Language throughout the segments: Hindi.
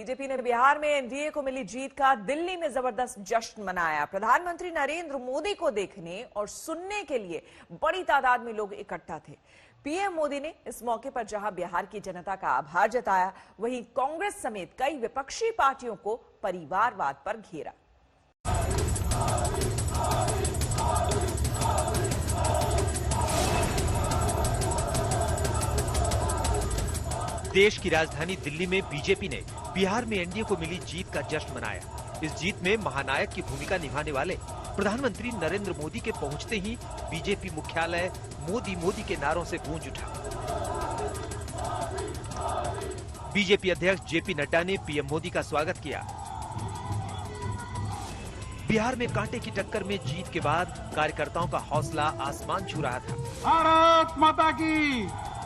बीजेपी ने बिहार में एनडीए को मिली जीत का दिल्ली में जबरदस्त जश्न मनाया। प्रधानमंत्री नरेंद्र मोदी को देखने और सुनने के लिए बड़ी तादाद में लोग इकट्ठा थे। पीएम मोदी ने इस मौके पर जहां बिहार की जनता का आभार जताया, वहीं कांग्रेस समेत कई विपक्षी पार्टियों को परिवारवाद पर घेरा। देश की राजधानी दिल्ली में बीजेपी ने बिहार में एनडीए को मिली जीत का जश्न मनाया। इस जीत में महानायक की भूमिका निभाने वाले प्रधानमंत्री नरेंद्र मोदी के पहुंचते ही बीजेपी मुख्यालय मोदी मोदी के नारों से गूंज उठा। बीजेपी अध्यक्ष जेपी नड्डा ने पीएम मोदी का स्वागत किया। बिहार में कांटे की टक्कर में जीत के बाद कार्यकर्ताओं का हौसला आसमान छू रहा था। भारत माता की।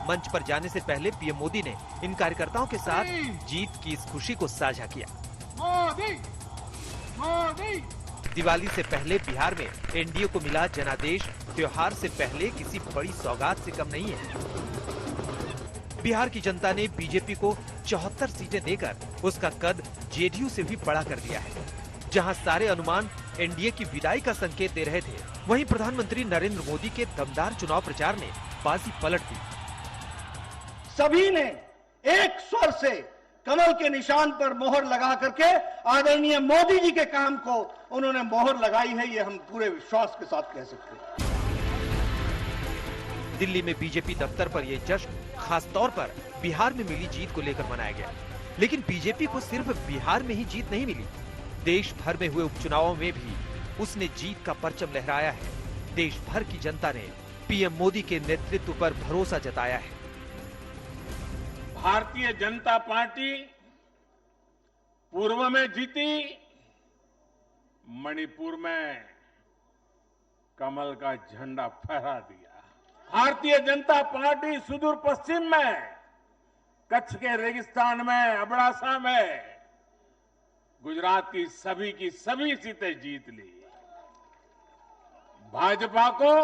मंच पर जाने से पहले पीएम मोदी ने इन कार्यकर्ताओं के साथ जीत की इस खुशी को साझा किया। मोदी, मोदी। दिवाली से पहले बिहार में एनडीए को मिला जनादेश त्योहार से पहले किसी बड़ी सौगात से कम नहीं है। बिहार की जनता ने बीजेपी को 74 सीटें देकर उसका कद जेडीयू से भी बड़ा कर दिया है। जहां सारे अनुमान एनडीए की विदाई का संकेत दे रहे थे, वहीं प्रधानमंत्री नरेंद्र मोदी के दमदार चुनाव प्रचार ने बाजी पलट दी। सभी ने एक स्वर से कमल के निशान पर मोहर लगा करके आदरणीय मोदी जी के काम को उन्होंने मोहर लगाई है, ये हम पूरे विश्वास के साथ कह सकते हैं। दिल्ली में बीजेपी दफ्तर पर यह जश्न खास तौर पर बिहार में मिली जीत को लेकर मनाया गया। लेकिन बीजेपी को सिर्फ बिहार में ही जीत नहीं मिली, देश भर में हुए उपचुनावों में भी उसने जीत का परचम लहराया है। देश भर की जनता ने पीएम मोदी के नेतृत्व पर भरोसा जताया है। भारतीय जनता पार्टी पूर्व में जीती, मणिपुर में कमल का झंडा फहरा दिया। भारतीय जनता पार्टी सुदूर पश्चिम में कच्छ के रेगिस्तान में अबड़ासा में गुजरात की सभी सीटें जीत ली। भाजपा को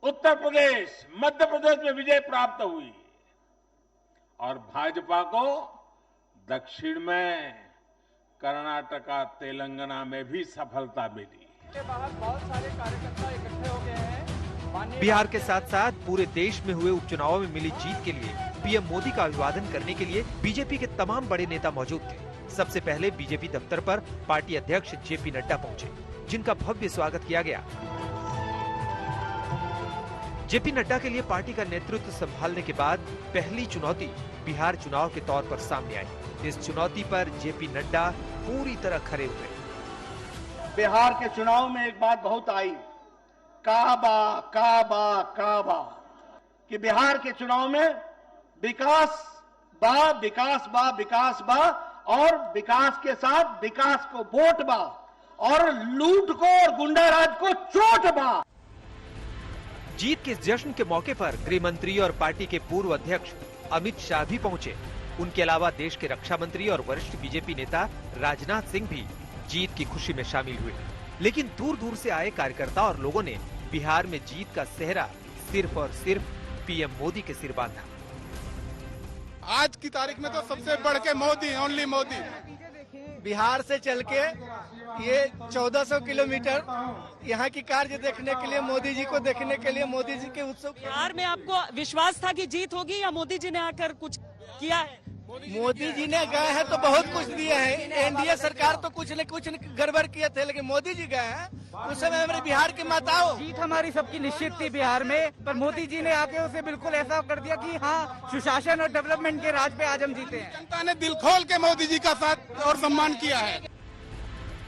उत्तर प्रदेश, मध्य प्रदेश में विजय प्राप्त हुई और भाजपा को दक्षिण में कर्नाटका, तेलंगाना में भी सफलता मिली। बहुत सारे कार्यकर्ता इकट्ठे हो गए हैं। बिहार के साथ साथ पूरे देश में हुए उपचुनावों में मिली जीत के लिए पीएम मोदी का अभिवादन करने के लिए बीजेपी के तमाम बड़े नेता मौजूद थे। सबसे पहले बीजेपी दफ्तर पर पार्टी अध्यक्ष जेपी नड्डा पहुंचे, जिनका भव्य स्वागत किया गया। जेपी नड्डा के लिए पार्टी का नेतृत्व संभालने के बाद पहली चुनौती बिहार चुनाव के तौर पर सामने आई। इस चुनौती पर जेपी नड्डा पूरी तरह खरे हुए। बिहार के चुनाव में एक बात बहुत आई, काबा काबा काबा, कि बिहार के चुनाव में विकास बा विकास बा विकास बा और विकास के साथ विकास को वोट बा और लूट को और गुंडाराज को चोट बा। जीत के इस जश्न के मौके पर गृह मंत्री और पार्टी के पूर्व अध्यक्ष अमित शाह भी पहुंचे। उनके अलावा देश के रक्षा मंत्री और वरिष्ठ बीजेपी नेता राजनाथ सिंह भी जीत की खुशी में शामिल हुए। लेकिन दूर दूर से आए कार्यकर्ता और लोगों ने बिहार में जीत का सेहरा सिर्फ और सिर्फ पीएम मोदी के सिर बांधा। आज की तारीख में तो सबसे बढ़ के मोदी, ओनली मोदी। बिहार से चल के ये 1400 किलोमीटर यहाँ की कार्य देखने के लिए, मोदी जी को देखने के लिए, मोदी जी के उत्सव। बिहार में आपको विश्वास था कि जीत होगी या मोदी जी ने आकर कुछ किया है? मोदी जी ने गए हैं तो बहुत कुछ दिए हैं। एनडीए सरकार तो कुछ न कुछ गड़बड़ किए थे, लेकिन मोदी जी गए हैं। उस समय हमारे बिहार के माताओं, जीत हमारी सबकी निश्चित थी बिहार में, पर मोदी जी ने आके उसे बिल्कुल ऐसा कर दिया कि हाँ, सुशासन और डेवलपमेंट के राज पे आज हम जीते हैं। जनता ने दिल खोल के मोदी जी का साथ और सम्मान किया है।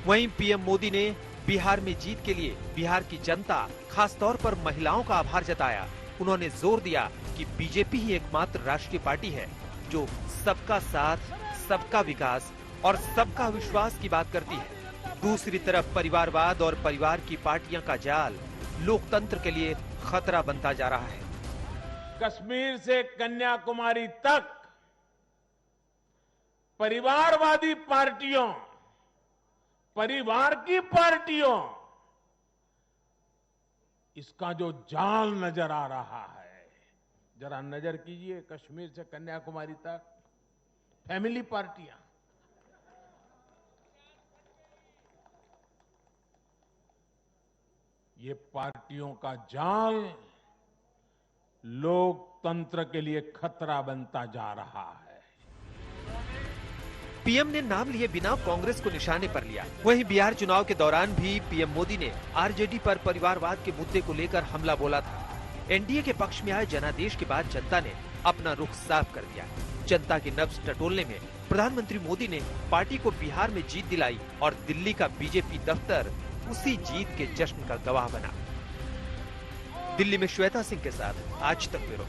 वहीं पीएम मोदी ने बिहार में जीत के लिए बिहार की जनता, खास तौर पर महिलाओं का आभार जताया। उन्होंने जोर दिया कि बीजेपी ही एकमात्र राष्ट्रीय पार्टी है जो सबका साथ, सबका विकास और सबका विश्वास की बात करती है। दूसरी तरफ परिवारवाद और परिवार की पार्टियां का जाल लोकतंत्र के लिए खतरा बनता जा रहा है। कश्मीर से कन्याकुमारी तक परिवारवादी पार्टियों, परिवार की पार्टियों, इसका जो जाल नजर आ रहा है, जरा नजर कीजिए। कश्मीर से कन्याकुमारी तक फैमिली पार्टियां, ये पार्टियों का जाल लोकतंत्र के लिए खतरा बनता जा रहा है। पीएम ने नाम लिए बिना कांग्रेस को निशाने पर लिया। वहीं बिहार चुनाव के दौरान भी पीएम मोदी ने आरजेडी पर परिवारवाद के मुद्दे को लेकर हमला बोला था। एनडीए के पक्ष में आए जनादेश के बाद जनता ने अपना रुख साफ कर दिया। जनता की नब्ज टटोलने में प्रधानमंत्री मोदी ने पार्टी को बिहार में जीत दिलाई और दिल्ली का बीजेपी दफ्तर उसी जीत के जश्न का गवाह बना। दिल्ली में श्वेता सिंह के साथ आज तक ब्यूरो।